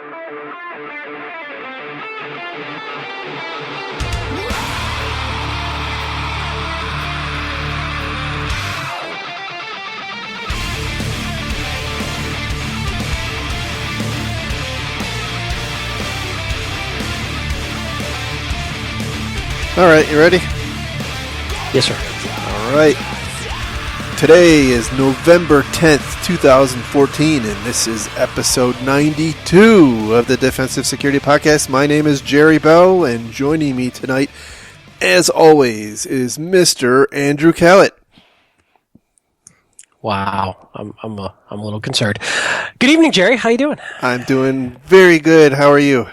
All right, you ready? Yes, sir. All right. Today is November 10th, 2014, and this is episode 92 of the Defensive Security Podcast. My name is Jerry Bell, and joining me tonight, as always, is Mr. Andrew Callett. Wow, I'm a little concerned. Good evening, Jerry. How you doing? I'm doing very good. How are you?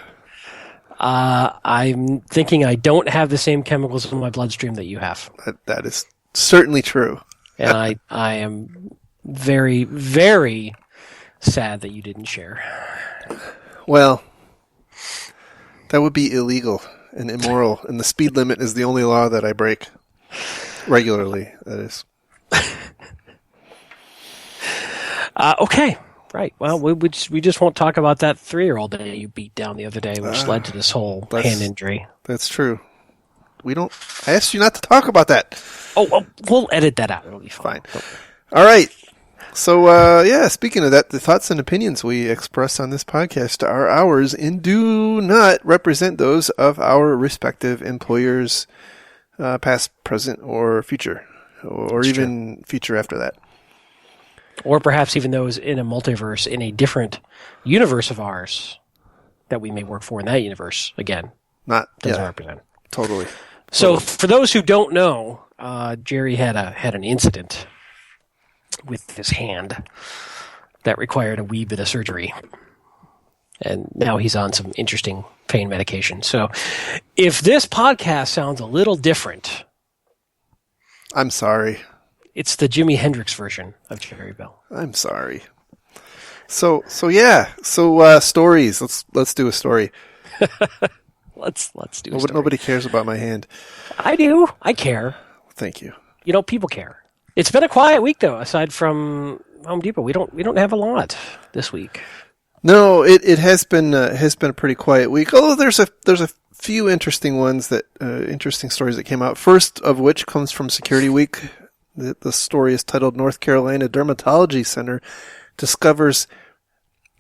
I'm thinking I don't have the same chemicals in my bloodstream that you have. That is certainly true. And I am very, very sad that you didn't share. Well, that would be illegal and immoral, and the speed limit is the only law that I break regularly, that is. Okay. Right. Well, we just won't talk about that 3-year-old that you beat down the other day, which led to this whole hand injury. That's true. I asked you not to talk about that. Oh, well, we'll edit that out. It'll be fine. All right. So, speaking of that, the thoughts and opinions we express on this podcast are ours and do not represent those of our respective employers, past, present, or future, or That's even true. Future after that. Or perhaps even those in a multiverse, in a different universe of ours that we may work for in that universe. Again, doesn't represent. Totally. So for those who don't know, Jerry had an incident with his hand that required a wee bit of surgery. And now he's on some interesting pain medication. So if this podcast sounds a little different, I'm sorry. It's the Jimi Hendrix version of Jerry Bell. I'm sorry. So stories. Let's do a story. Let's do a story. Nobody cares about my hand. I do. I care. Thank you. You know, people care. It's been a quiet week though. Aside from Home Depot, we don't have a lot this week. No, it has been a pretty quiet week. Although there's a few interesting ones interesting stories that came out. First of which comes from Security Week. The story is titled North Carolina Dermatology Center Discovers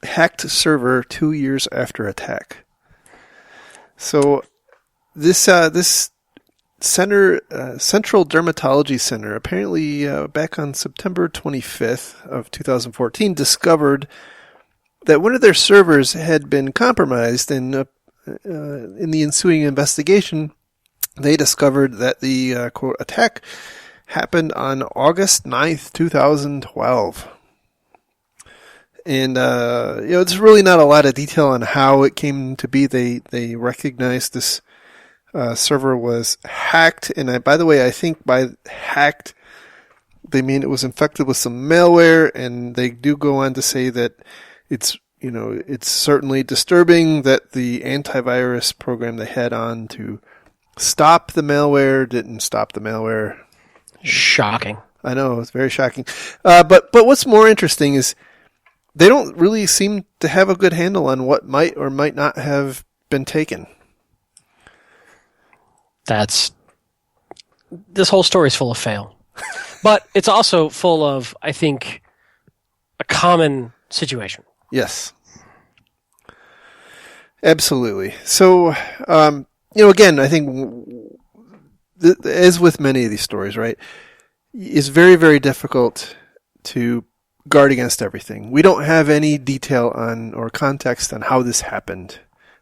Hacked Server 2 Years After Attack. So this center, Central Dermatology Center, apparently back on September 25th of 2014, discovered that one of their servers had been compromised. In the ensuing investigation, they discovered that the quote attack happened on August 9th, 2012. And, it's really not a lot of detail on how it came to be. They recognized this server was hacked. And by the way, I think by hacked, they mean it was infected with some malware. And they do go on to say that it's certainly disturbing that the antivirus program they had on to stop the malware didn't stop the malware. Shocking. I know, it's very shocking. But what's more interesting is they don't really seem to have a good handle on what might or might not have been taken. This whole story is full of fail. But it's also full of, I think, a common situation. Yes. Absolutely. So, again, I think as with many of these stories, right, it's very, very difficult to guard against everything. We don't have any detail on or context on how this happened,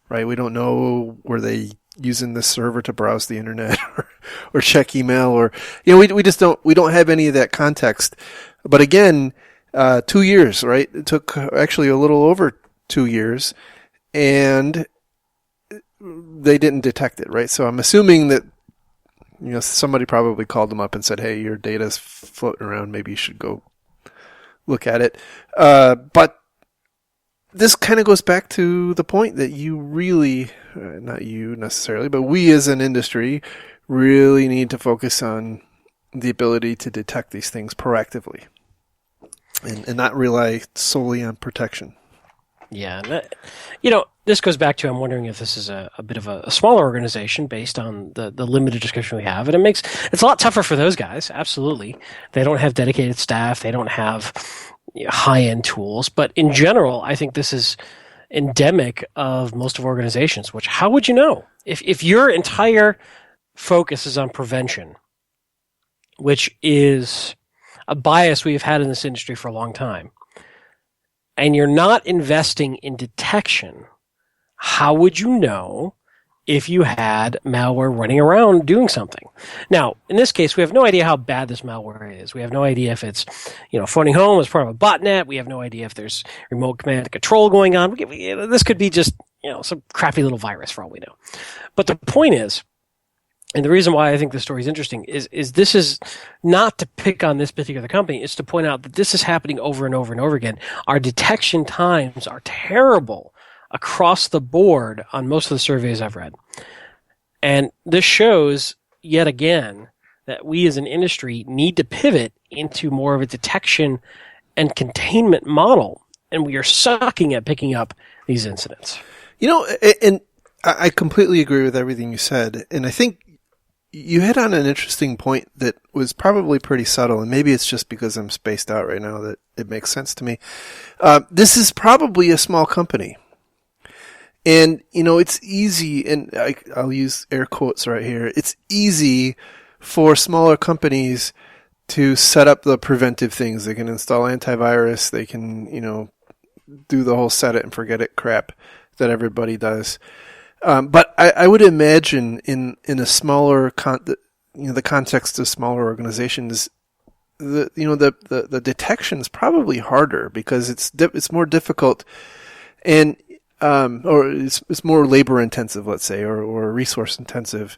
right? We don't know, were they using this server to browse the internet or check email, or we don't have any of that context. But again, 2 years, right? It took actually a little over 2 years, and they didn't detect it, right? So I'm assuming that somebody probably called them up and said, "Hey, your data's floating around. Maybe you should go look at it." But this kind of goes back to the point that you really, not you necessarily, but we as an industry really need to focus on the ability to detect these things proactively and not rely solely on protection. Yeah, this goes back to I'm wondering if this is a bit of a smaller organization based on the limited discussion we have, and it's a lot tougher for those guys. Absolutely, they don't have dedicated staff, they don't have high end tools, but in general, I think this is endemic of most of organizations. Which how would you know if your entire focus is on prevention, which is a bias we've had in this industry for a long time, and you're not investing in detection, how would you know if you had malware running around doing something? Now, in this case, we have no idea how bad this malware is. We have no idea if it's, phoning home as part of a botnet. We have no idea if there's remote command and control going on. This could be just, some crappy little virus for all we know. But the point is, and the reason why I think this story is interesting is this is not to pick on this particular company. It's to point out that this is happening over and over and over again. Our detection times are terrible across the board on most of the surveys I've read. And this shows, yet again, that we as an industry need to pivot into more of a detection and containment model. And we are sucking at picking up these incidents. And I completely agree with everything you said. And I think you hit on an interesting point that was probably pretty subtle, and maybe it's just because I'm spaced out right now that it makes sense to me. This is probably a small company. And, it's easy, and I'll use air quotes right here, it's easy for smaller companies to set up the preventive things. They can install antivirus, they can, do the whole set it and forget it crap that everybody does. But I would imagine in a smaller the context of smaller organizations, the detection is probably harder because it's more difficult, and or it's more labor intensive, let's say, or resource intensive.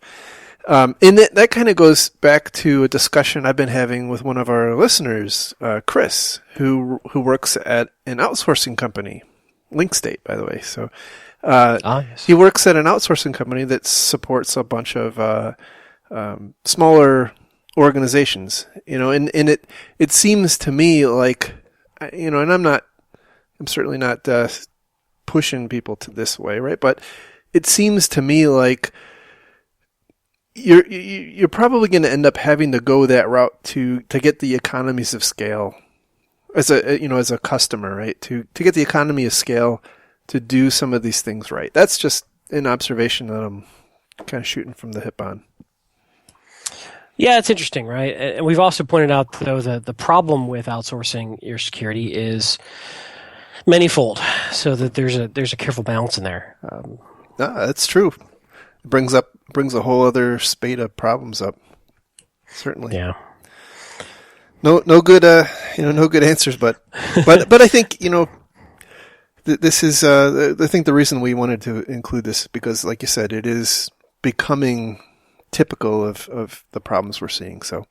And that kind of goes back to a discussion I've been having with one of our listeners, Chris, who works at an outsourcing company, LinkState, by the way. So. Yes. He works at an outsourcing company that supports a bunch of smaller organizations, and it seems to me like, and I'm certainly not pushing people to this way, right? But it seems to me like you're probably going to end up having to go that route to get the economies of scale as a customer, right? To get the economy of scale to do some of these things right. That's just an observation that I'm kind of shooting from the hip on. Yeah, it's interesting, right? And we've also pointed out, though, that the problem with outsourcing your security is manyfold, so that there's a careful balance in there. That's true. It brings a whole other spate of problems up. Certainly. Yeah. No good, no good answers, but I think, this is, I think the reason we wanted to include this, because like you said, it is becoming typical of the problems we're seeing. So,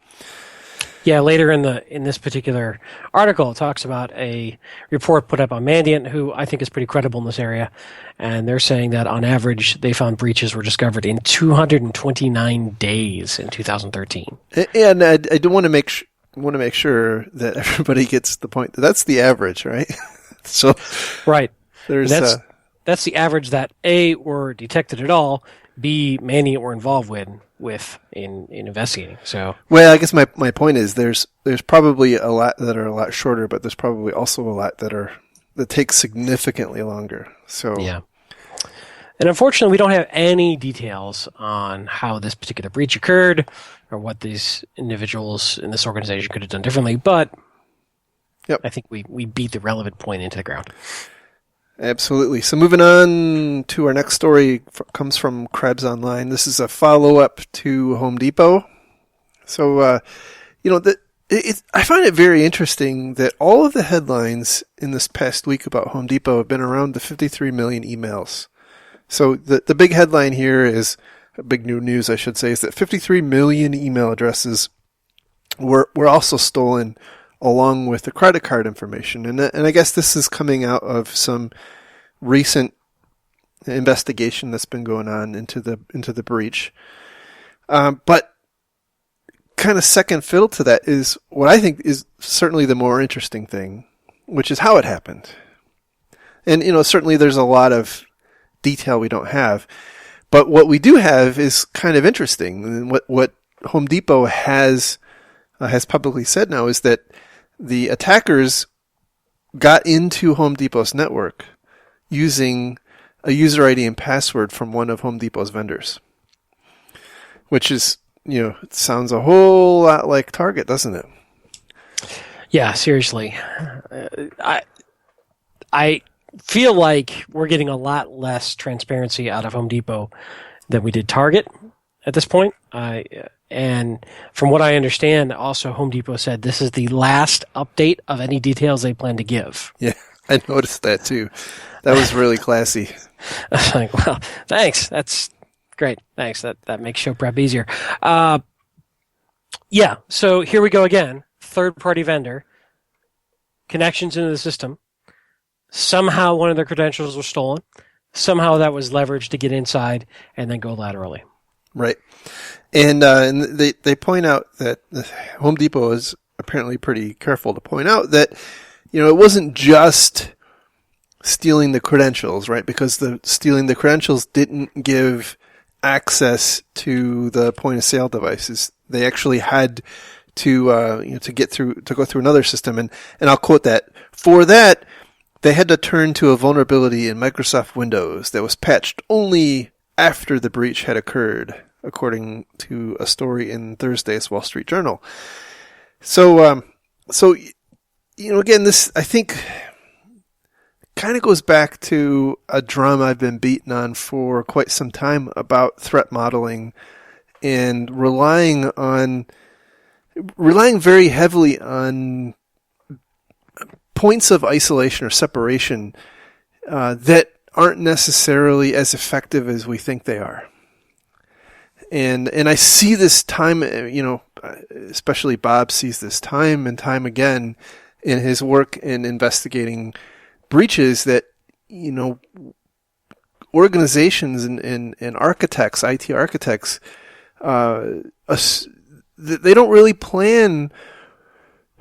yeah, later in this particular article, it talks about a report put up on Mandiant, who I think is pretty credible in this area, and they're saying that on average they found breaches were discovered in 229 days in 2013. And I do want to make sure that everybody gets the point that that's the average, right? So, right. That's the average that A, were detected at all, B, Mandiant were involved with in investigating. So, well, I guess my point is there's probably a lot that are a lot shorter, but there's probably also a lot that take significantly longer. So, yeah. And unfortunately, we don't have any details on how this particular breach occurred or what these individuals in this organization could have done differently, but yep. I think we beat the relevant point into the ground. Absolutely. So moving on to our next story comes from Krebs Online. This is a follow-up to Home Depot. So, I find it very interesting that all of the headlines in this past week about Home Depot have been around the 53 million emails. So the big headline here is, big new news I should say, is that 53 million email addresses were also stolen along with the credit card information. And I guess this is coming out of some recent investigation that's been going on into the breach. But kind of second fiddle to that is what I think is certainly the more interesting thing, which is how it happened. And, certainly there's a lot of detail we don't have. But what we do have is kind of interesting. And what Home Depot has publicly said now is that the attackers got into Home Depot's network using a user ID and password from one of Home Depot's vendors, which is, it sounds a whole lot like Target, doesn't it? Yeah, seriously. I feel like we're getting a lot less transparency out of Home Depot than we did Target at this point. And from what I understand, also Home Depot said this is the last update of any details they plan to give. Yeah, I noticed that too. That was really classy. I was like, well, thanks. That's great. Thanks. That makes show prep easier. Yeah, so here we go again. Third-party vendor, connections into the system. Somehow one of their credentials was stolen. Somehow that was leveraged to get inside and then go laterally. Right. And they point out that Home Depot is apparently pretty careful to point out that, it wasn't just stealing the credentials, right? Because stealing the credentials didn't give access to the point of sale devices. They actually had to go through another system. And I'll quote that. For that, they had to turn to a vulnerability in Microsoft Windows that was patched only after the breach had occurred, according to a story in Thursday's Wall Street Journal. So again, this, I think, kind of goes back to a drum I've been beating on for quite some time about threat modeling and relying very heavily on points of isolation or separation that aren't necessarily as effective as we think they are. And I see this time, especially Bob sees this time and time again in his work in investigating breaches that, organizations and architects, IT architects, they don't really plan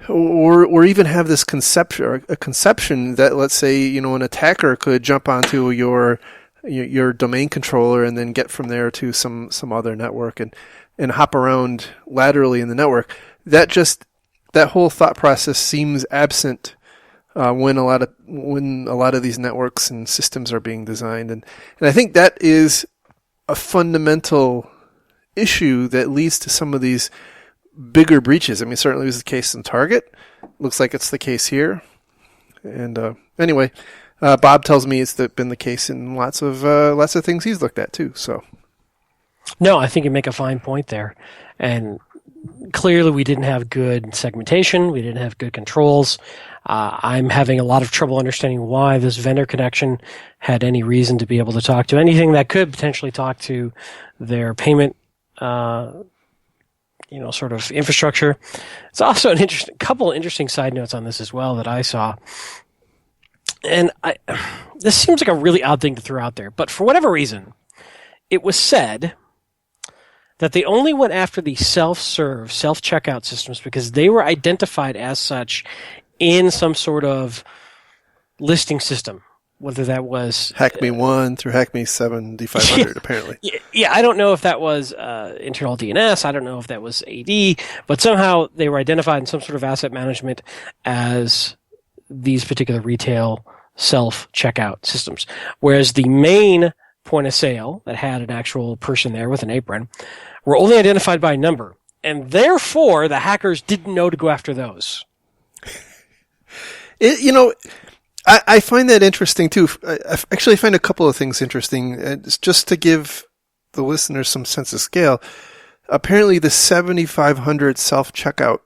or even have this conception that, let's say, an attacker could jump onto your domain controller and then get from there to some other network and hop around laterally in the network. That whole thought process seems absent when a lot of these networks and systems are being designed, and I think that is a fundamental issue that leads to some of these bigger breaches. I mean, certainly it was the case in Target. Looks like it's the case here. And anyway, Bob tells me it's been the case in lots of things he's looked at too. So, no, I think you make a fine point there, and clearly we didn't have good segmentation. We didn't have good controls. I'm having a lot of trouble understanding why this vendor connection had any reason to be able to talk to anything that could potentially talk to their payment, sort of infrastructure. It's also a couple of interesting side notes on this as well that I saw. And this seems like a really odd thing to throw out there, but for whatever reason, it was said that they only went after the self-serve, self-checkout systems because they were identified as such in some sort of listing system, whether that was Hackme 1 through Hackme 7500, apparently. Yeah, I don't know if that was internal DNS. I don't know if that was AD, but somehow they were identified in some sort of asset management as these particular retail self-checkout systems. Whereas the main point of sale that had an actual person there with an apron were only identified by number. And therefore, the hackers didn't know to go after those. I find that interesting too. I actually find a couple of things interesting. It's just to give the listeners some sense of scale. Apparently, the 7,500 self-checkout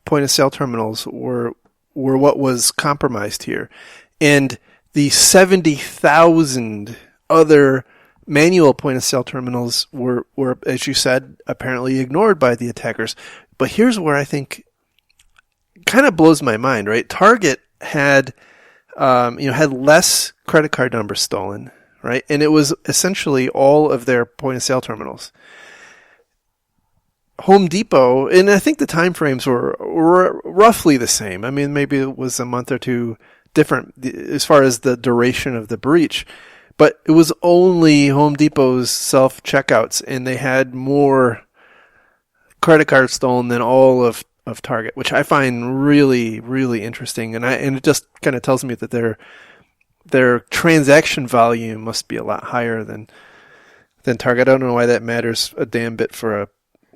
point of sale terminals were what was compromised here, and the 70,000 other manual point of sale terminals were, as you said, apparently ignored by the attackers. But here's where I think kind of blows my mind, right? Target had less credit card numbers stolen, right? And it was essentially all of their point of sale terminals. Home Depot, and I think the time frames were roughly the same. I mean, maybe it was a month or two different as far as the duration of the breach, but it was only Home Depot's self-checkouts, and they had more credit cards stolen than all of Target, which I find really, really interesting. And it just kind of tells me that their transaction volume must be a lot higher than Target. I don't know why that matters a damn bit for a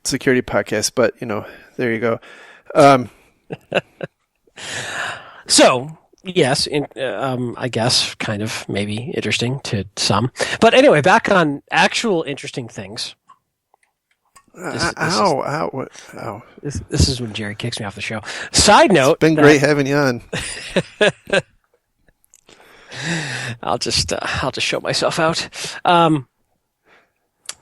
security podcast, but there you go. So, yes, I guess kind of maybe interesting to some. But anyway, back on actual interesting things. Ow. This is when Jerry kicks me off the show. Side note. It's been great having you on. I'll just show myself out.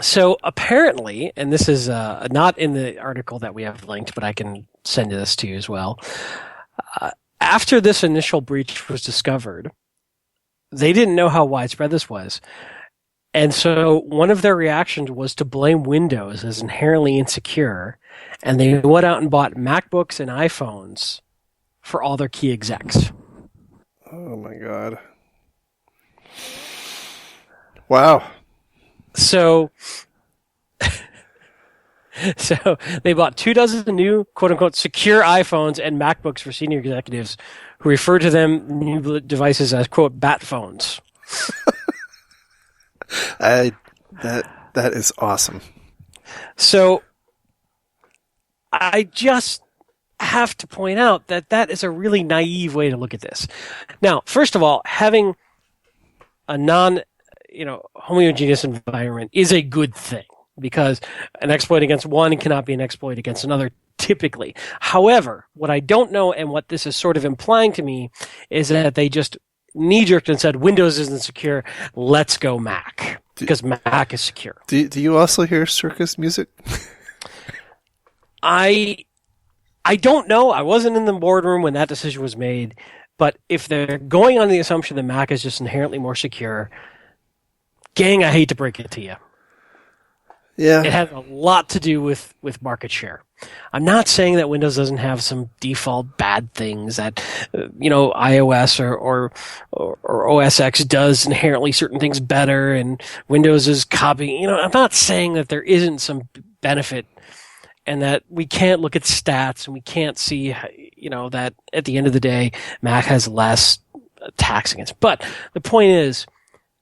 So apparently, and this is not in the article that we have linked, but I can send this to you as well. After this initial breach was discovered, they didn't know how widespread this was. And so one of their reactions was to blame Windows as inherently insecure, and they went out and bought MacBooks and iPhones for all their key execs. Oh my God. Wow. So they bought 24 new quote-unquote secure iPhones and MacBooks for senior executives who refer to them new devices as quote bat phones. That is awesome. So I just have to point out that is a really naive way to look at this. Now, first of all, having a homogeneous environment is a good thing, because an exploit against one cannot be an exploit against another typically. However, what I don't know, and what this is sort of implying to me, is that they just knee-jerked and said, Windows isn't secure, let's go Mac, because Mac is secure. Do you also hear circus music? I don't know. I wasn't in the boardroom when that decision was made, but if they're going on the assumption that Mac is just inherently more secure, gang, I hate to break it to you. Yeah. It has a lot to do with market share. I'm not saying that Windows doesn't have some default bad things that, iOS or OS X does inherently certain things better, and Windows is copying. I'm not saying that there isn't some benefit, and that we can't look at stats and we can't see, that at the end of the day, Mac has less attacks against. But the point is,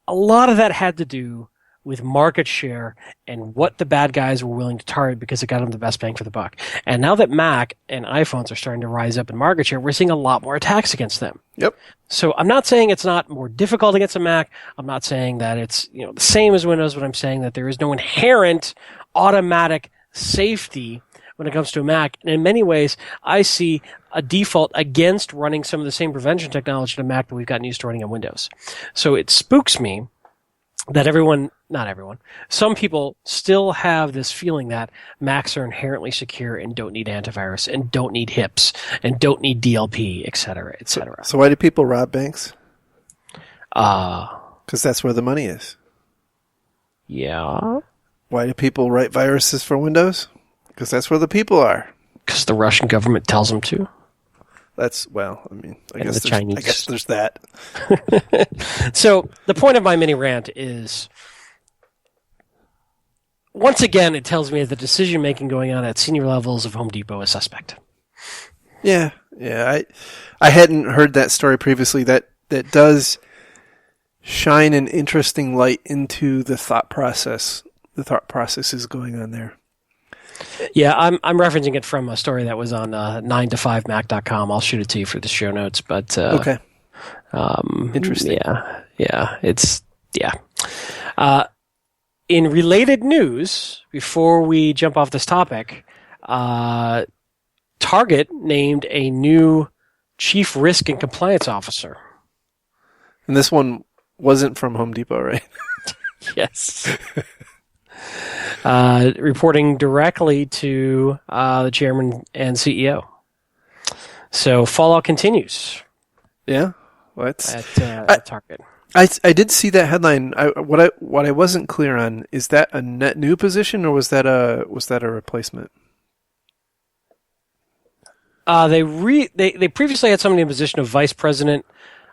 a lot of that had to do with market share and what the bad guys were willing to target because it got them the best bang for the buck. And now that Mac and iPhones are starting to rise up in market share, we're seeing a lot more attacks against them. Yep. So I'm not saying it's not more difficult against a Mac. I'm not saying that it's the same as Windows, but I'm saying that there is no inherent automatic safety when it comes to a Mac. And in many ways, I see a default against running some of the same prevention technology to Mac that we've gotten used to running on Windows. So it spooks me that not everyone, some people still have this feeling that Macs are inherently secure and don't need antivirus and don't need HIPS and don't need DLP, et cetera, et cetera. So why do people rob banks? Because that's where the money is. Yeah. Why do people write viruses for Windows? Because that's where the people are. Because the Russian government tells them to. I guess there's that. So the point of my mini rant is, once again, it tells me that the decision making going on at senior levels of Home Depot is suspect. Yeah. I hadn't heard that story previously. That does shine an interesting light into the thought process. The thought process is going on there. Yeah, I'm referencing it from a story that was on 9to5mac.com. I'll shoot it to you for the show notes. But okay, interesting. Yeah, in related news, before we jump off this topic, Target named a new chief risk and compliance officer. And this one wasn't from Home Depot, right? Yes. Reporting directly to the chairman and CEO. So Fallout continues. Yeah, at Target. I did see that headline. What I wasn't clear on, is that a net new position or was that a replacement? They previously had somebody in the position of vice president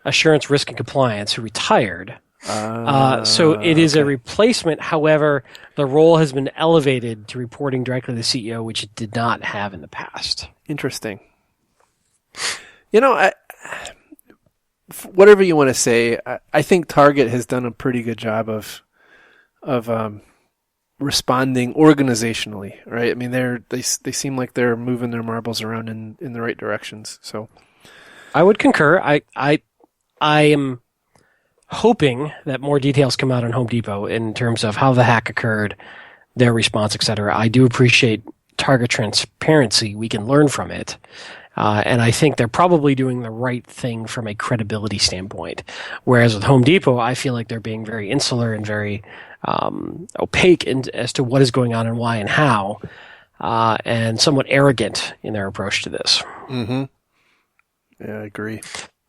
Assurance Risk and Compliance, who retired. So it is a replacement. However, the role has been elevated to reporting directly to the CEO, which it did not have in the past. Interesting. Whatever you want to say, I think Target has done a pretty good job of responding organizationally, right? I mean, they seem like they're moving their marbles around in the right directions. So, I would concur. I am hoping that more details come out on Home Depot in terms of how the hack occurred, their response, etc. I do appreciate Target transparency. We can learn from it. And I think they're probably doing the right thing from a credibility standpoint. Whereas with Home Depot, I feel like they're being very insular and very opaque as to what is going on and why and how, and somewhat arrogant in their approach to this. Mm-hmm. Yeah, I agree.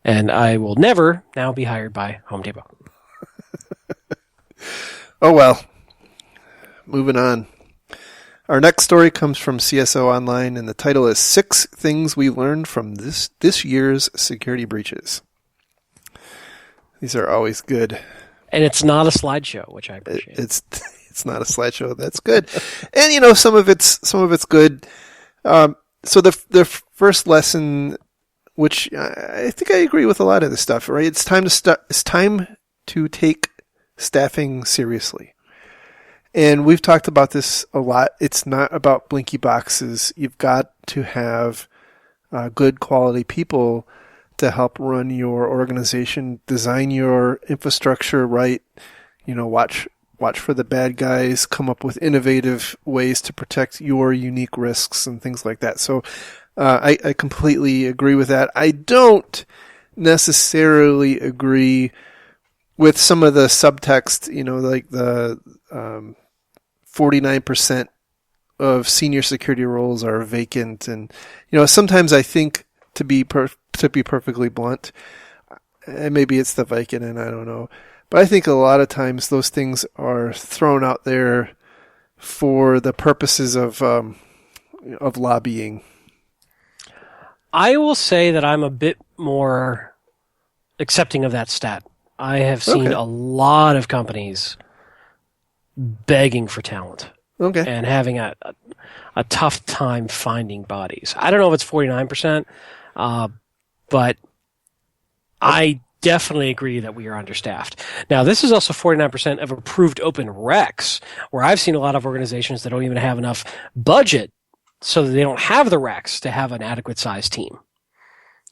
And I will never now be hired by Home Depot. Oh, well. Moving on. Our next story comes from CSO Online, and the title is 6 Things We Learned from this year's Security Breaches. These are always good. And it's not a slideshow, which I appreciate. It's not a slideshow. That's good. And, some of it's good. So the first lesson, which I think I agree with a lot of this stuff, right? It's time to take staffing seriously. And we've talked about this a lot. It's not about blinky boxes. You've got to have good quality people to help run your organization, design your infrastructure right. Watch for the bad guys, come up with innovative ways to protect your unique risks and things like that. So I completely agree with that. I don't necessarily agree with some of the subtext, like the 49% of senior security roles are vacant. And, sometimes I think, to be perfectly blunt, and maybe it's the Vicodin, I don't know, but I think a lot of times those things are thrown out there for the purposes of lobbying. I will say that I'm a bit more accepting of that stat. I have seen a lot of companies begging for talent and having a tough time finding bodies. I don't know if it's 49%, but I definitely agree that we are understaffed. Now, this is also 49% of approved open recs, where I've seen a lot of organizations that don't even have enough budget so that they don't have the recs to have an adequate sized team.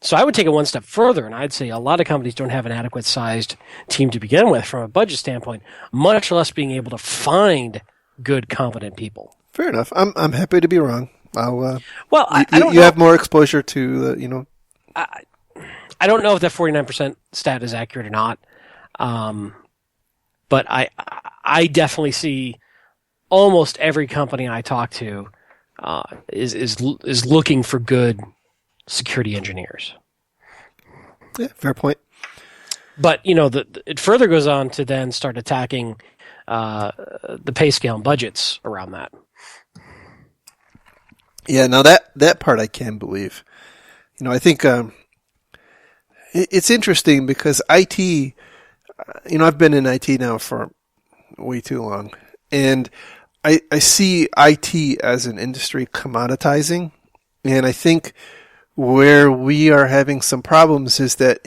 So I would take it one step further, and I'd say a lot of companies don't have an adequate sized team to begin with from a budget standpoint, much less being able to find good, competent people. Fair enough. I'm happy to be wrong. I don't know. Have more exposure to I don't know if that 49% stat is accurate or not, but I definitely see almost every company I talk to is looking for good security engineers. Yeah, fair point. But it further goes on to then start attacking the pay scale and budgets around that. Yeah, now that part I can believe. I think it's interesting because IT. I've been in IT now for way too long, and I see IT as an industry commoditizing, and I think where we are having some problems is that,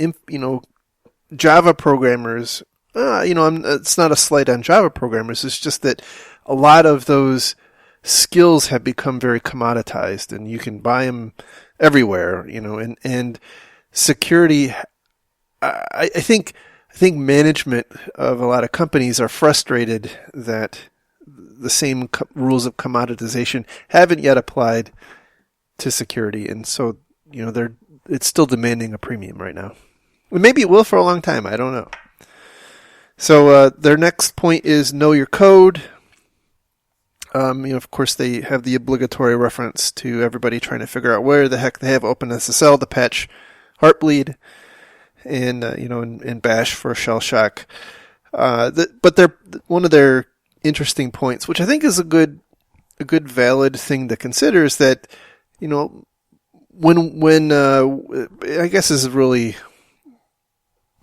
Java programmers, it's not a slight on Java programmers, it's just that a lot of those skills have become very commoditized and you can buy them everywhere, and security, I think management of a lot of companies are frustrated that the same rules of commoditization haven't yet applied to security, and so it's still demanding a premium right now. Maybe it will for a long time. I don't know. So their next point is know your code. Of course, they have the obligatory reference to everybody trying to figure out where the heck they have OpenSSL to patch Heartbleed, and and Bash for shell shock. But they're one of their interesting points, which I think is a good valid thing to consider, is that when I guess this is really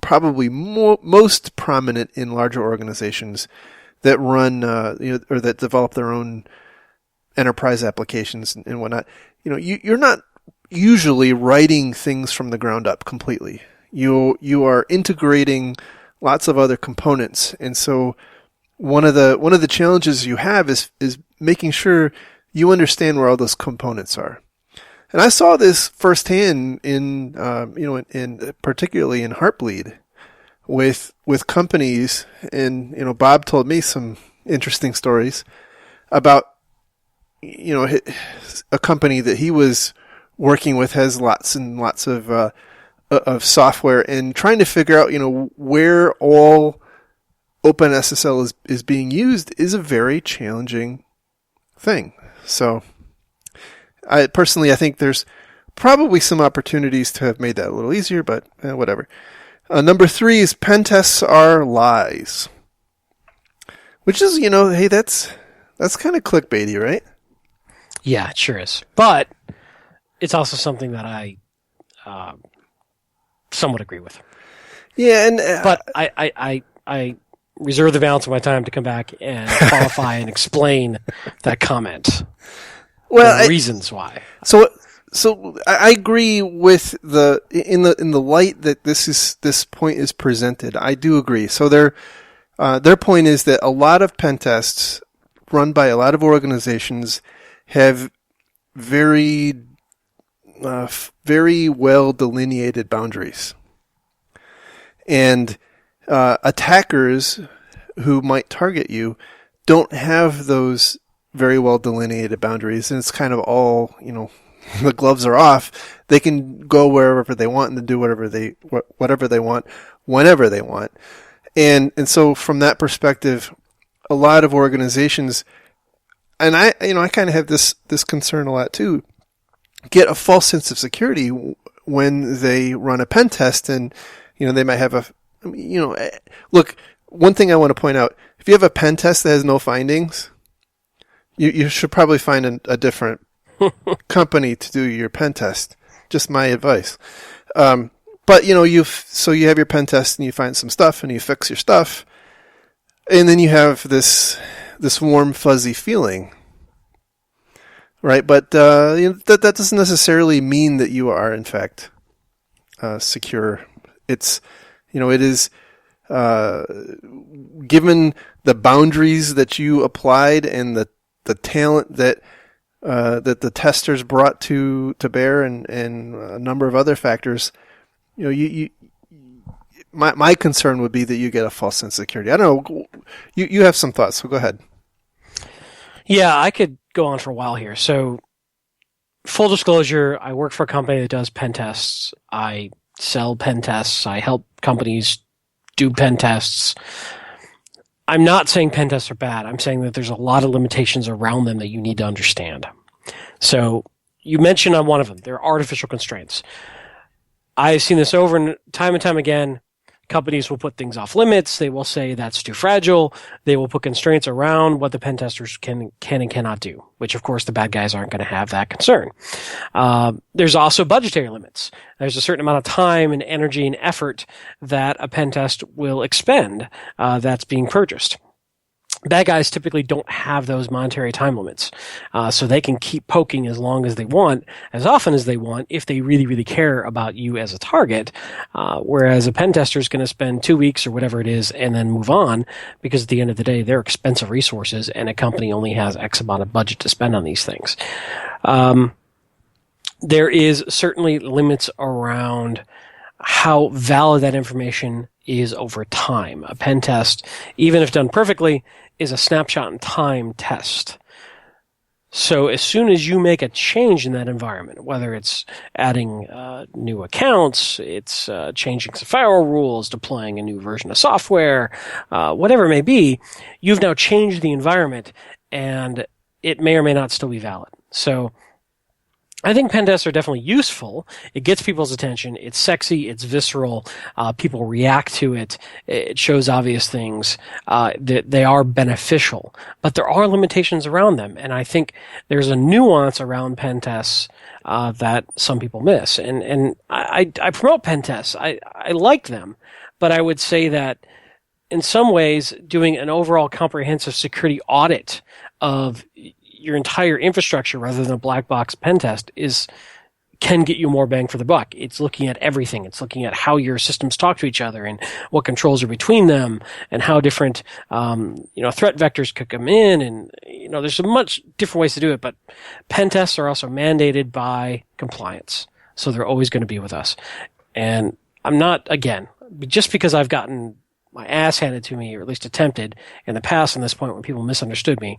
probably most prominent in larger organizations that run, or that develop their own enterprise applications and whatnot. You're not usually writing things from the ground up completely. You are integrating lots of other components, and so one of the challenges you have is making sure you understand where all those components are. And I saw this firsthand in particularly in Heartbleed with companies, and Bob told me some interesting stories about a company that he was working with has lots and lots of software, and trying to figure out where all OpenSSL is being used is a very challenging thing. So I think there's probably some opportunities to have made that a little easier, but whatever. Number 3 is pen tests are lies, which is, hey, that's kind of clickbaity, right? Yeah, it sure is. But it's also something that I somewhat agree with. Yeah, and but I reserve the balance of my time to come back and qualify and explain that comment. Well, reasons why. So I agree with in the light that this point is presented. I do agree. So their point is that a lot of pen tests run by a lot of organizations have very well delineated boundaries, and attackers who might target you don't have those very well delineated boundaries, and it's kind of all, the gloves are off. They can go wherever they want and do whatever they want, whenever they want. And so from that perspective, a lot of organizations, and I kind of have this concern a lot too, get a false sense of security when they run a pen test, and, they might have look, one thing I want to point out, if you have a pen test that has no findings, you should probably find a different company to do your pen test. Just my advice. But you have your pen test and you find some stuff and you fix your stuff, and then you have this warm fuzzy feeling, right? But that doesn't necessarily mean that you are in fact secure. It is given the boundaries that you applied and the talent that the testers brought to bear, and a number of other factors. My concern would be that you get a false sense of security. I don't know. You have some thoughts, so go ahead. Yeah, I could go on for a while here. So, full disclosure, I work for a company that does pen tests. I sell pen tests. I help companies do pen tests. I'm not saying pen tests are bad. I'm saying that there's a lot of limitations around them that you need to understand. So you mentioned on one of them, there are artificial constraints. I've seen this over and time again. Companies will put things off limits. They will say that's too fragile. They will put constraints around what the pen testers can and cannot do, which of course the bad guys aren't going to have that concern. There's also budgetary limits. There's a certain amount of time and energy and effort that a pen test will expend that's being purchased. Bad guys typically don't have those monetary time limits, so they can keep poking as long as they want, as often as they want, if they really, really care about you as a target, whereas a pen tester is going to spend 2 weeks or whatever it is and then move on, because at the end of the day, they're expensive resources, and a company only has X amount of budget to spend on these things. There is certainly limits around how valid that information is over time. A pen test, even if done perfectly, is a snapshot in time test. So as soon as you make a change in that environment, whether it's adding new accounts, it's changing some firewall rules, deploying a new version of software, whatever it may be, you've now changed the environment, and it may or may not still be valid. So I think pen tests are definitely useful. It gets people's attention. It's sexy. It's visceral. People react to it. It shows obvious things. They are beneficial, but there are limitations around them. And I think there's a nuance around pen tests that some people miss. And I promote pen tests. I like them, But I would say that in some ways, doing an overall comprehensive security audit of your entire infrastructure rather than a black box pen test can get you more bang for the buck. It's looking at everything. It's looking at how your systems talk to each other and what controls are between them and how different, threat vectors could come in. And, there's a much different ways to do it, but pen tests are also mandated by compliance. So they're always going to be with us. And I'm not, again, just because I've gotten my ass handed to me, or at least attempted in the past on this point when people misunderstood me,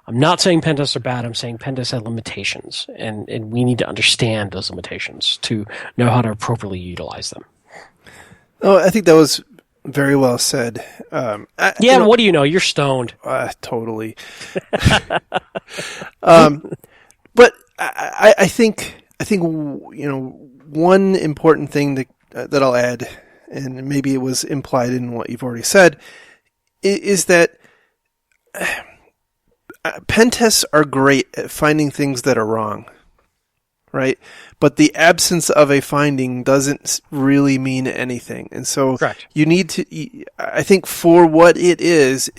I'm not saying pen tests are bad. I'm saying pen tests have limitations, and we need to understand those limitations to know how to appropriately utilize them. Oh, I think that was very well said. What do you know? You're stoned. Totally. But I think one important thing that I'll add, and maybe it was implied in what you've already said, is that pen tests are great at finding things that are wrong, right? But the absence of a finding doesn't really mean anything. And so Correct. You need to, I think for what it is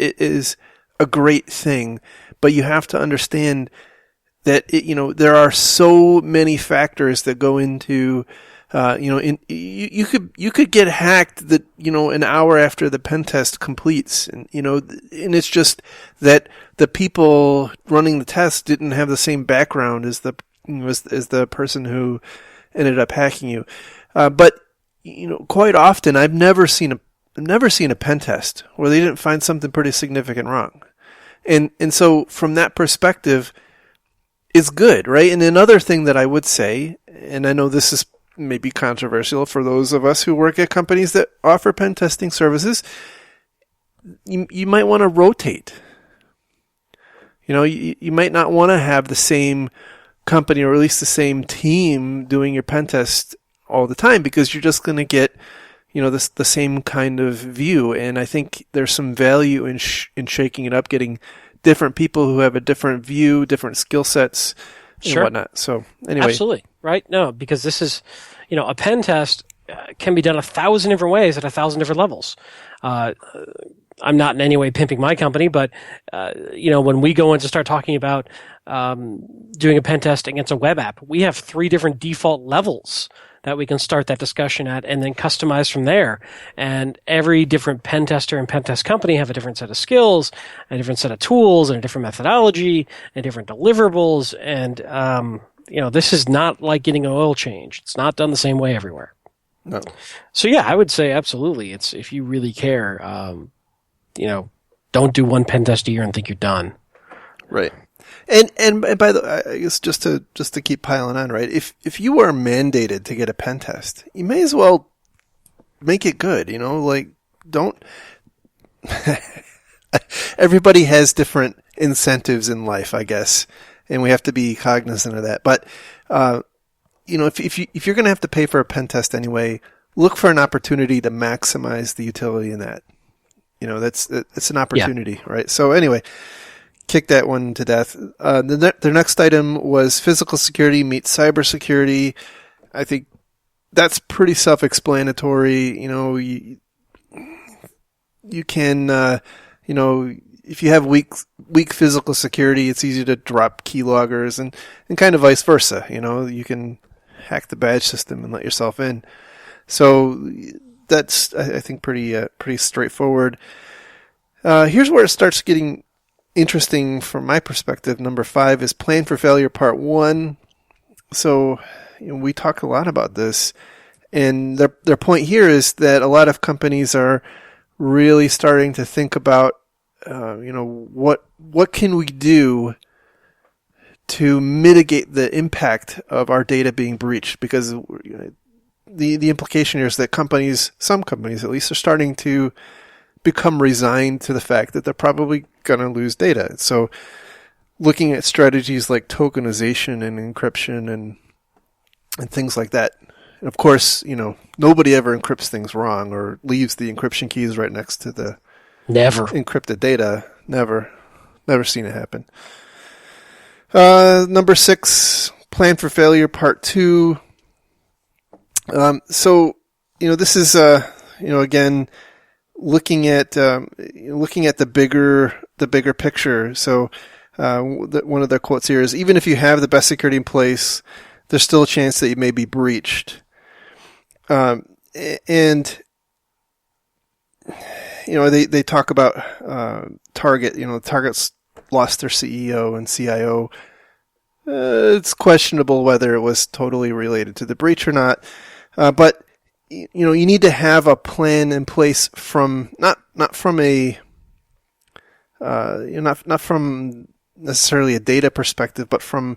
a great thing, but you have to understand that there are so many factors that go into you could get hacked an hour after the pen test completes, and it's just that the people running the test didn't have the same background as the person who ended up hacking you. But quite often I've never seen a pen test where they didn't find something pretty significant wrong, and so from that perspective, it's good, right? And another thing that I would say, and I know this is maybe controversial for those of us who work at companies that offer pen testing services, you might want to rotate. You might not want to have the same company or at least the same team doing your pen test all the time, because you're just going to get the same kind of view. And I think there's some value in shaking it up, getting different people who have a different view, different skill sets, and whatnot. So anyway. Absolutely. Right? No, because this is, a pen test can be done 1,000 different ways at 1,000 different levels. I'm not in any way pimping my company, but, when we go in to start talking about doing a pen test against a web app, we have 3 different default levels that we can start that discussion at and then customize from there. And every different pen tester and pen test company have a different set of skills, a different set of tools, and a different methodology, and different deliverables. And, this is not like getting an oil change. It's not done the same way everywhere. No. So yeah, I would say absolutely. It's, if you really care, don't do one pen test a year and think you're done. Right. And by the way, I guess just to keep piling on, right? If you are mandated to get a pen test, you may as well make it good, don't everybody has different incentives in life, I guess, and we have to be cognizant of that. But if you're going to have to pay for a pen test anyway, look for an opportunity to maximize the utility in that. It's an opportunity, right? So anyway, kick that one to death. The next item was physical security meets cybersecurity. I think that's pretty self-explanatory. You can, if you have weak physical security, it's easy to drop keyloggers and kind of vice versa. You can hack the badge system and let yourself in. So that's, I think, pretty straightforward. Here's where it starts getting interesting from my perspective. Number 5 is Plan for Failure Part 1. So we talk a lot about this, and their point here is that a lot of companies are really starting to think about, what can we do to mitigate the impact of our data being breached? Because the implication here is that some companies at least, are starting to become resigned to the fact that they're probably going to lose data. So looking at strategies like tokenization and encryption and things like that. And of course, nobody ever encrypts things wrong or leaves the encryption keys right next to the encrypted data. Never seen it happen. Number 6, Plan for Failure Part 2. So, this is again, looking at the bigger picture. So one of their quotes here is, even if you have the best security in place, there's still a chance that you may be breached. And they talk about Target. Target's lost their CEO and CIO. It's questionable whether it was totally related to the breach or not. But you need to have a plan in place from not from a not from necessarily a data perspective, but from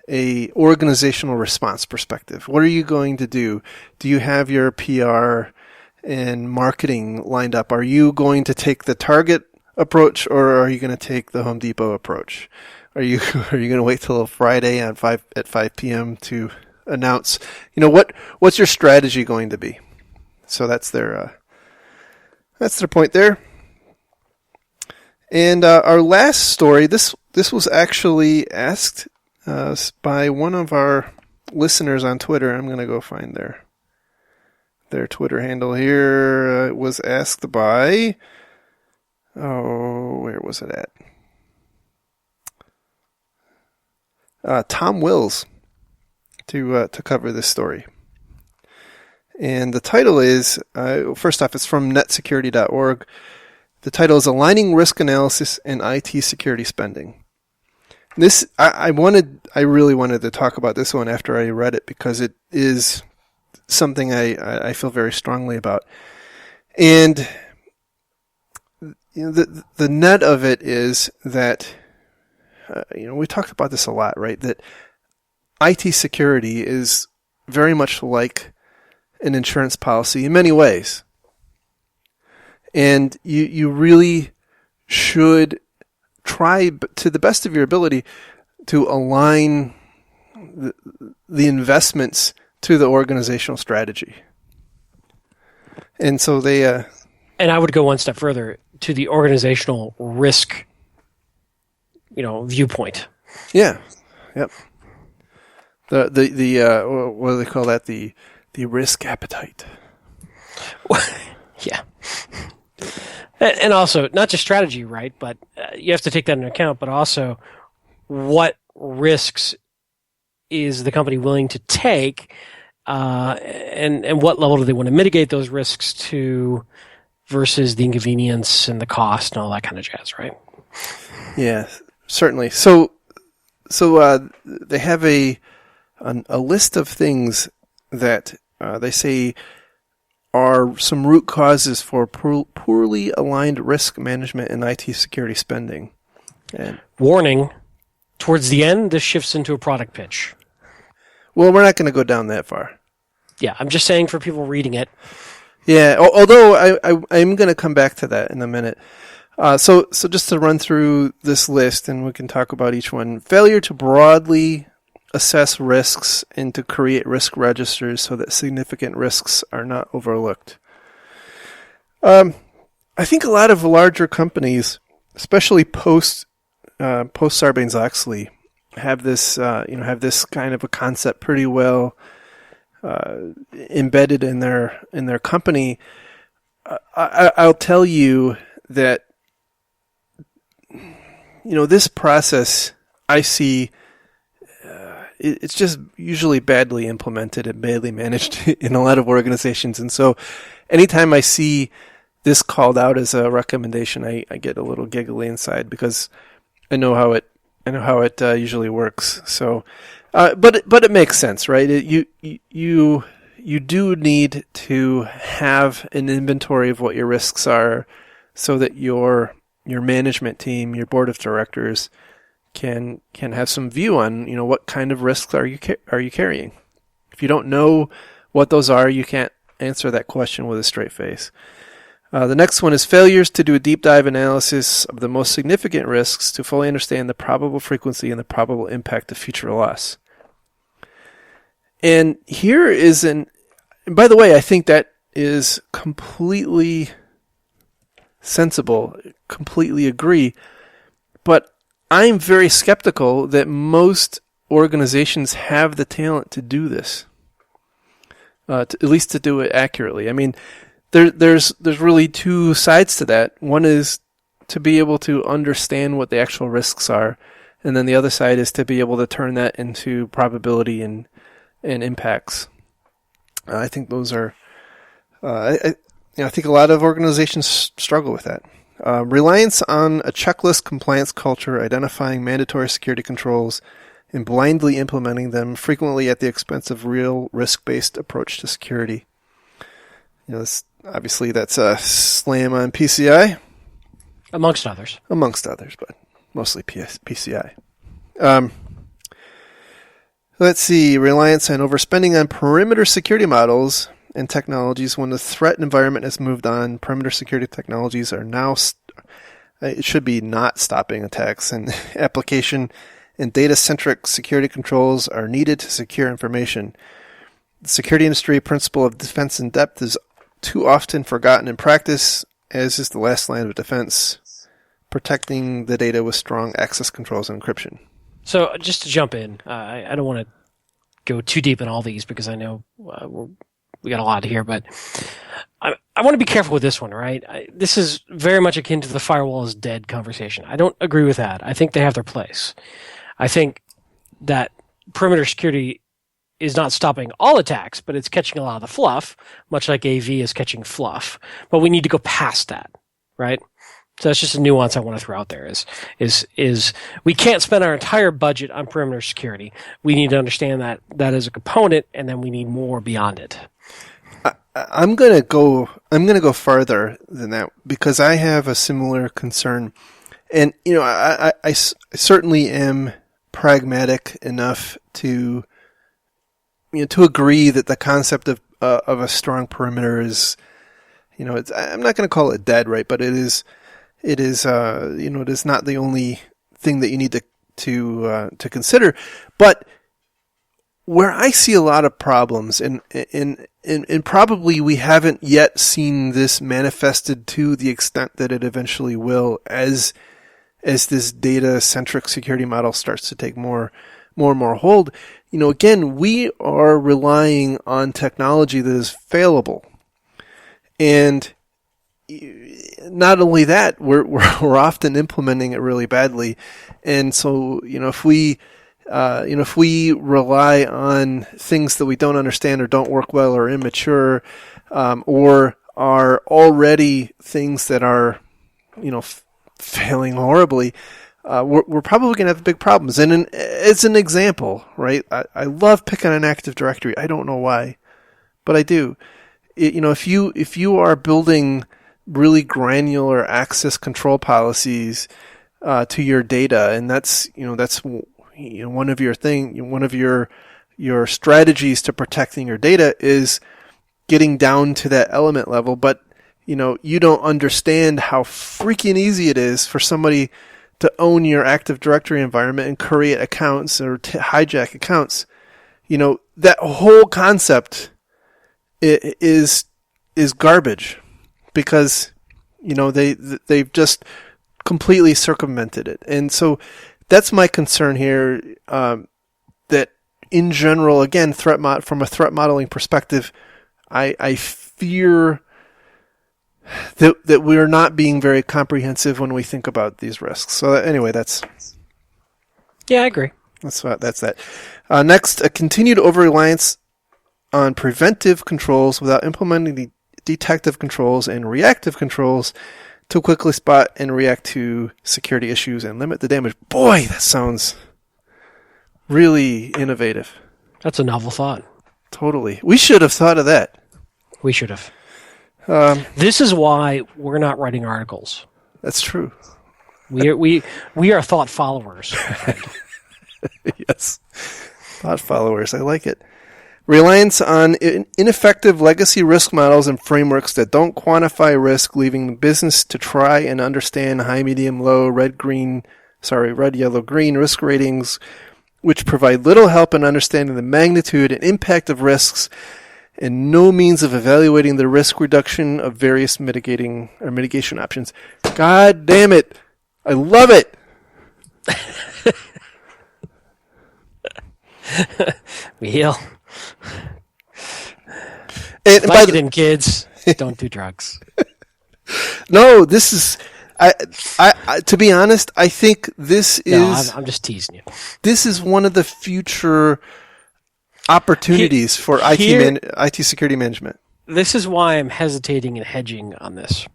a organizational response perspective. What are you going to do? Do you have your PR and marketing lined up? Are you going to take the Target approach, or are you going to take the Home Depot approach? Are you going to wait till Friday at 5 p.m. to announce? What's your strategy going to be? So that's their point there. And our last story, this was actually asked by one of our listeners on Twitter. I'm going to go find their Twitter handle here. It was asked by, where was it at? Tom Wills to cover this story. And the title is, first off, it's from netsecurity.org. The title is Aligning Risk Analysis and IT Security Spending. This, I really wanted to talk about this one after I read it, because it is something I feel very strongly about. And the net of it is that, we talked about this a lot, right? That IT security is very much like an insurance policy in many ways. And you really should try to the best of your ability to align the investments to the organizational strategy. And so they... and I would go one step further, to the organizational risk, viewpoint. Yeah. Yep. The what do they call that? The risk appetite. Yeah. And also, not just strategy, right? But you have to take that into account, but also what risks is the company willing to take, and what level do they want to mitigate those risks to versus the inconvenience and the cost and all that kind of jazz, right? Yeah, certainly. So they have a list of things that they say are some root causes for poorly aligned risk management and IT security spending. And warning, towards the end, this shifts into a product pitch. Well, we're not going to go down that far. Yeah, I'm just saying for people reading it. Yeah, although I'm going to come back to that in a minute. So just to run through this list, and we can talk about each one. Failure to broadly assess risks and to create risk registers so that significant risks are not overlooked. I think a lot of larger companies, especially post Sarbanes-Oxley, have this kind of a concept pretty well embedded in their company. I'll tell you that this process I see. It's just usually badly implemented and badly managed in a lot of organizations. And so anytime I see this called out as a recommendation, I get a little giggly inside, because I know how it usually works. So, but it makes sense, right? You do need to have an inventory of what your risks are, so that your management team, your board of directors, can have some view on what kind of risks are you carrying. If you don't know what those are, you can't answer that question with a straight face. The next one is failures to do a deep dive analysis of the most significant risks to fully understand the probable frequency and the probable impact of future loss. And here is and by the way, I think that is completely sensible, completely agree, but I'm very skeptical that most organizations have the talent to do this, at least to do it accurately. I mean, there's really two sides to that. One is to be able to understand what the actual risks are, and then the other side is to be able to turn that into probability and impacts. I think those are. I think a lot of organizations struggle with that. Reliance on a checklist compliance culture, identifying mandatory security controls, and blindly implementing them, frequently at the expense of real risk-based approach to security. Obviously that's a slam on PCI. Amongst others, but mostly PCI. Let's see. Reliance on overspending on perimeter security models and technologies. When the threat environment has moved on, perimeter security technologies are now, it should be not stopping attacks, and application and data-centric security controls are needed to secure information. The security industry principle of defense in depth is too often forgotten in practice, as is the last line of defense, protecting the data with strong access controls and encryption. So just to jump in, I don't want to go too deep in all these because I know we got a lot here, but I want to be careful with this one, right? This is very much akin to the firewall is dead conversation. I don't agree with that. I think they have their place. I think that perimeter security is not stopping all attacks, but it's catching a lot of the fluff, much like AV is catching fluff. But we need to go past that, right? So that's just a nuance I want to throw out there is we can't spend our entire budget on perimeter security. We need to understand that is a component, and then we need more beyond it. I'm gonna go farther than that because I have a similar concern, and I certainly am pragmatic enough to agree that the concept of a strong perimeter is, I'm not going to call it dead, right? But it is it is not the only thing that you need to consider. But where I see a lot of problems, and probably we haven't yet seen this manifested to the extent that it eventually will, as this data-centric security model starts to take more and more hold. Again, we are relying on technology that is failable, and not only that, we're often implementing it really badly, and so if we rely on things that we don't understand or don't work well or immature, or are already things that are, failing horribly, we're probably going to have big problems. And as an example, right, I love picking on Active Directory. I don't know why, but I do. If you are building really granular access control policies to your data, and that's one of your strategies to protecting your data is getting down to that element level, but you don't understand how freaking easy it is for somebody to own your Active Directory environment and create accounts or hijack accounts. That whole concept is garbage because they've just completely circumvented it. And so that's my concern here, that in general, again, from a threat modeling perspective, I fear that we are not being very comprehensive when we think about these risks. So anyway, yeah, I agree. That's that. Next, a continued over-reliance on preventive controls without implementing the detective controls and reactive controls to quickly spot and react to security issues and limit the damage. Boy, that sounds really innovative. That's a novel thought. Totally. We should have thought of that. We should have. This is why we're not writing articles. That's true. We are thought followers. Yes. Thought followers. I like it. Reliance on ineffective legacy risk models and frameworks that don't quantify risk, leaving the business to try and understand high, medium, low, red, yellow, green risk ratings, which provide little help in understanding the magnitude and impact of risks and no means of evaluating the risk reduction of various mitigation options. God damn it. I love it. Wheel. And Vicodin, kids. Don't do drugs. No, this is. To be honest, I think this is. No, I'm just teasing you. This is one of the future opportunities for IT security management. This is why I'm hesitating and hedging on this,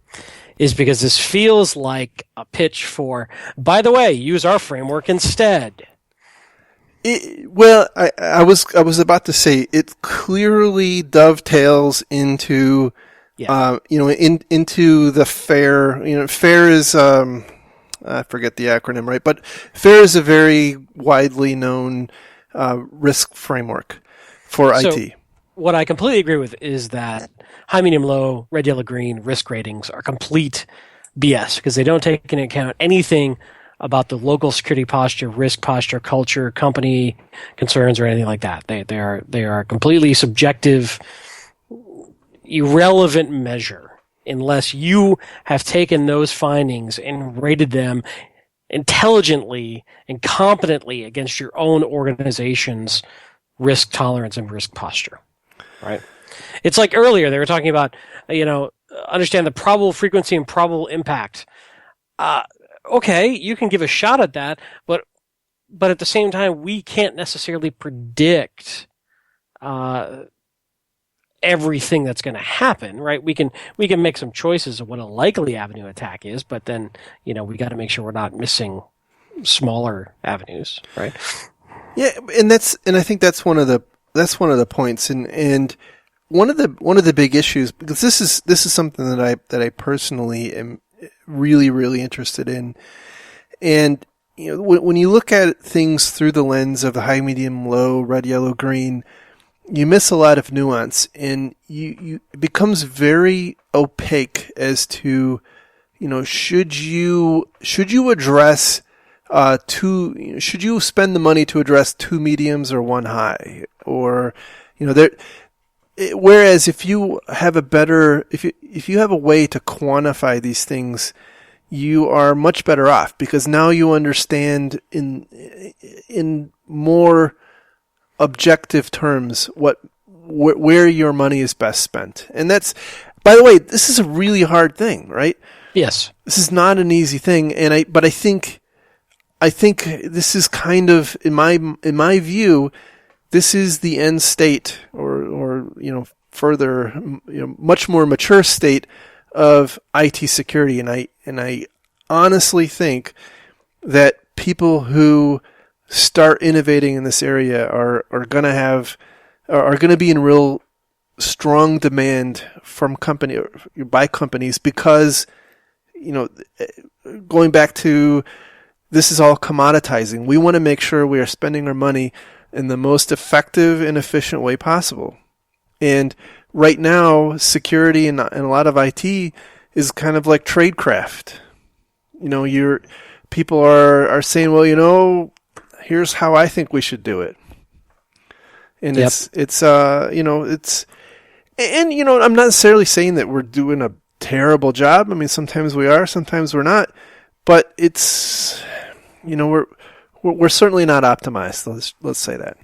is because this feels like a pitch for, by the way, use our framework instead. Well, I was about to say it clearly dovetails into, into the FAIR. FAIR is I forget the acronym, right? But FAIR is a very widely known risk framework for IT. What I completely agree with is that high, medium, low, red, yellow, green risk ratings are complete BS because they don't take into account anything about the local security posture, risk posture, culture, company concerns, or anything like that. They are completely subjective, irrelevant measure unless you have taken those findings and rated them intelligently and competently against your own organization's risk tolerance and risk posture. Right? It's like earlier they were talking about, understand the probable frequency and probable impact. Okay, you can give a shot at that, but at the same time, we can't necessarily predict everything that's going to happen, right? We can make some choices of what a likely avenue attack is, but then we got to make sure we're not missing smaller avenues, right? Yeah, and I think that's one of the points, and one of the big issues, because this is something that I personally am really, really interested in. And, when you look at things through the lens of the high, medium, low, red, yellow, green, you miss a lot of nuance, and it becomes very opaque as to, should you address should you spend the money to address two mediums or one high, or, whereas if you have if you have a way to quantify these things, you are much better off because now you understand in more objective terms where your money is best spent. And that's, by the way, this is a really hard thing, right? Yes. This is not an easy thing, but I think this is kind of, in my view, this is the end state, or further, much more mature state of IT security, and I honestly think that people who start innovating in this area are going to be in real strong demand by companies because, going back to, this is all commoditizing. We want to make sure we are spending our money in the most effective and efficient way possible. And right now, security and a lot of IT is kind of like tradecraft. People are saying, well, here's how I think we should do it. And yep. I'm not necessarily saying that we're doing a terrible job. I mean, sometimes we are, sometimes we're not, but it's, we're certainly not optimized. Let's say that.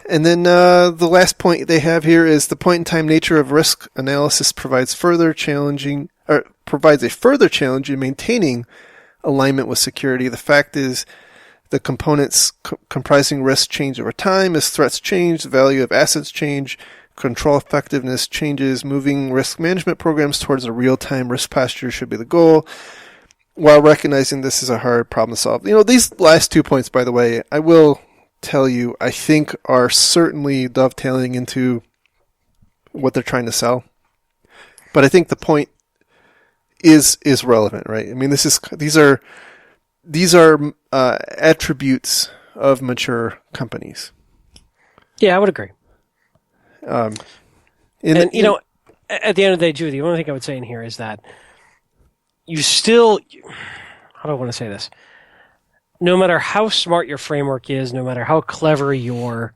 And then the last point they have here is the point-in-time nature of risk analysis provides a further challenge in maintaining alignment with security. The fact is, the components comprising risk change over time as threats change, the value of assets change, control effectiveness changes. Moving risk management programs towards a real-time risk posture should be the goal, while recognizing this is a hard problem to solve. These last 2 points, by the way, I will tell you, I think are certainly dovetailing into what they're trying to sell. But I think the point is relevant, right? I mean, these are attributes of mature companies. Yeah, I would agree. At the end of the day, Judy, the only thing I would say in here is that you still, how do I want to say this? No matter how smart your framework is, no matter how clever your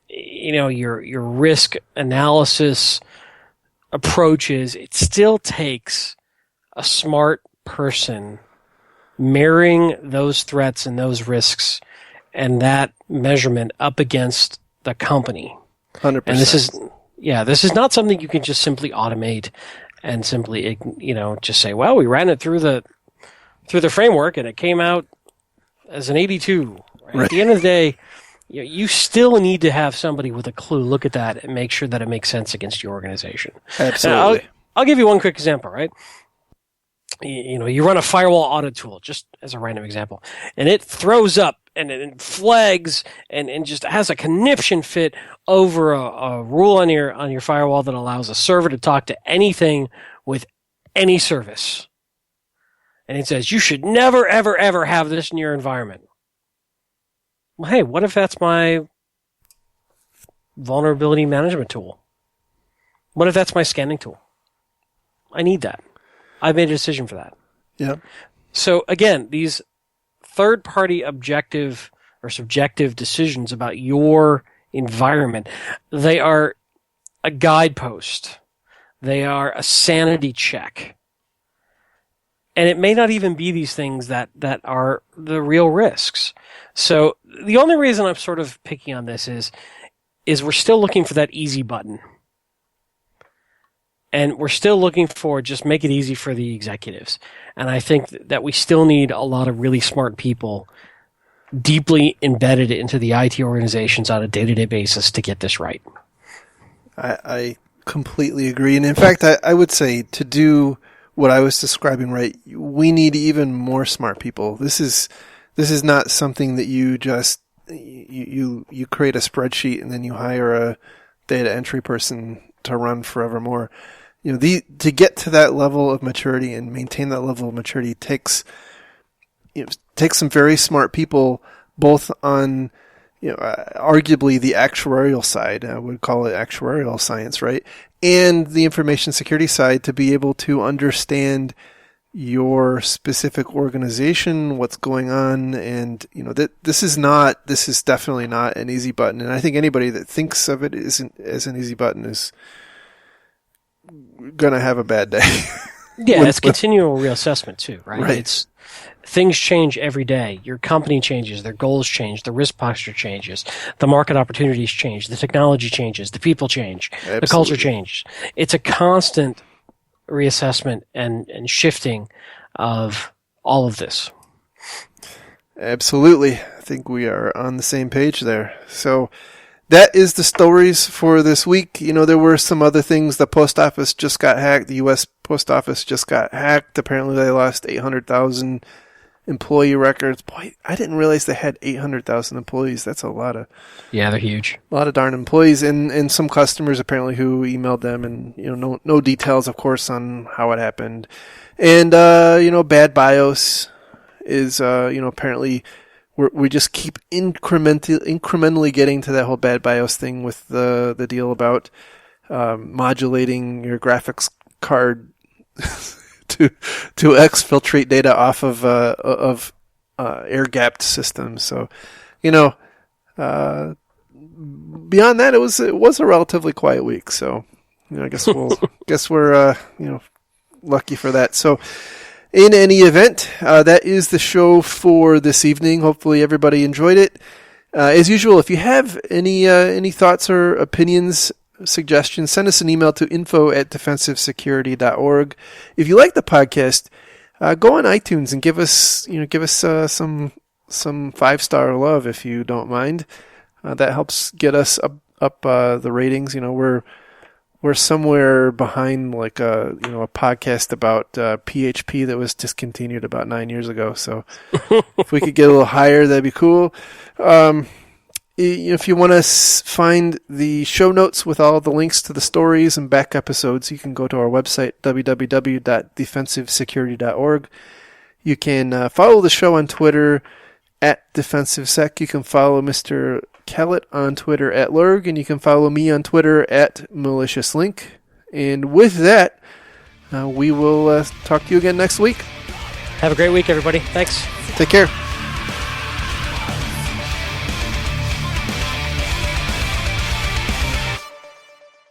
risk analysis approach is, it still takes a smart person marrying those threats and those risks and that measurement up against the company. 100%. And Yeah, this is not something you can just simply automate and simply, just say, well, we ran it through the framework and it came out as an 82. Right? At the end of the day, you still need to have somebody with a clue look at that and make sure that it makes sense against your organization. Absolutely. I'll give you one quick example, right? You run a firewall audit tool, just as a random example, and it throws up and it flags and just has a conniption fit over a rule on your firewall that allows a server to talk to anything with any service. And it says, you should never, ever, ever have this in your environment. Well, hey, what if that's my vulnerability management tool? What if that's my scanning tool? I need that. I made a decision for that. Yeah. So again, these third-party objective or subjective decisions about your environment, they are a guidepost. They are a sanity check. And it may not even be these things that are the real risks. So the only reason I'm sort of picking on this is we're still looking for that easy button. And we're still looking for just make it easy for the executives. And I think that we still need a lot of really smart people deeply embedded into the IT organizations on a day-to-day basis to get this right. I completely agree. And in fact, I would say to do what I was describing right, we need even more smart people. This is not something that you just you create a spreadsheet and then you hire a data entry person to run forevermore. To get to that level of maturity and maintain that level of maturity takes some very smart people, both on arguably the actuarial side. I would call it actuarial science, right? And the information security side, to be able to understand your specific organization, what's going on, and this is definitely not an easy button. And I think anybody that thinks of it as an easy button is gonna have a bad day. Yeah, it's continual reassessment too, right? Right. Things change every day. Your company changes, their goals change, the risk posture changes, the market opportunities change, the technology changes, the people change, Absolutely. The culture changes. It's a constant reassessment and shifting of all of this. Absolutely. I think we are on the same page there. So that is the stories for this week. There were some other things. The post office just got hacked. The U.S. post office just got hacked. Apparently they lost 800,000 employee records. Boy, I didn't realize they had 800,000 employees. That's a lot of... Yeah, they're huge. A lot of darn employees, and some customers apparently who emailed them, and no details, of course, on how it happened. And bad BIOS is apparently we just keep incrementally getting to that whole bad BIOS thing with the deal about modulating your graphics card to exfiltrate data off of air-gapped systems. So, beyond that, it was a relatively quiet week. So, I guess we're lucky for that. So, in any event, that is the show for this evening. Hopefully, everybody enjoyed it. As usual, if you have any thoughts or opinions, suggestions, send us an email to info@defensivesecurity.org. If you like the podcast, go on iTunes and give us some 5-star love if you don't mind. That helps get us up the ratings. We're somewhere behind like a podcast about PHP that was discontinued about 9 years ago. So if we could get a little higher, that'd be cool. If you want to find the show notes with all the links to the stories and back episodes, you can go to our website, www.defensivesecurity.org. You can follow the show on Twitter @DefensiveSec. You can follow Mr. Kellett on Twitter @Lurg, and you can follow me on Twitter @MaliciousLink. And with that, we will talk to you again next week. Have a great week, everybody. Thanks. Take care.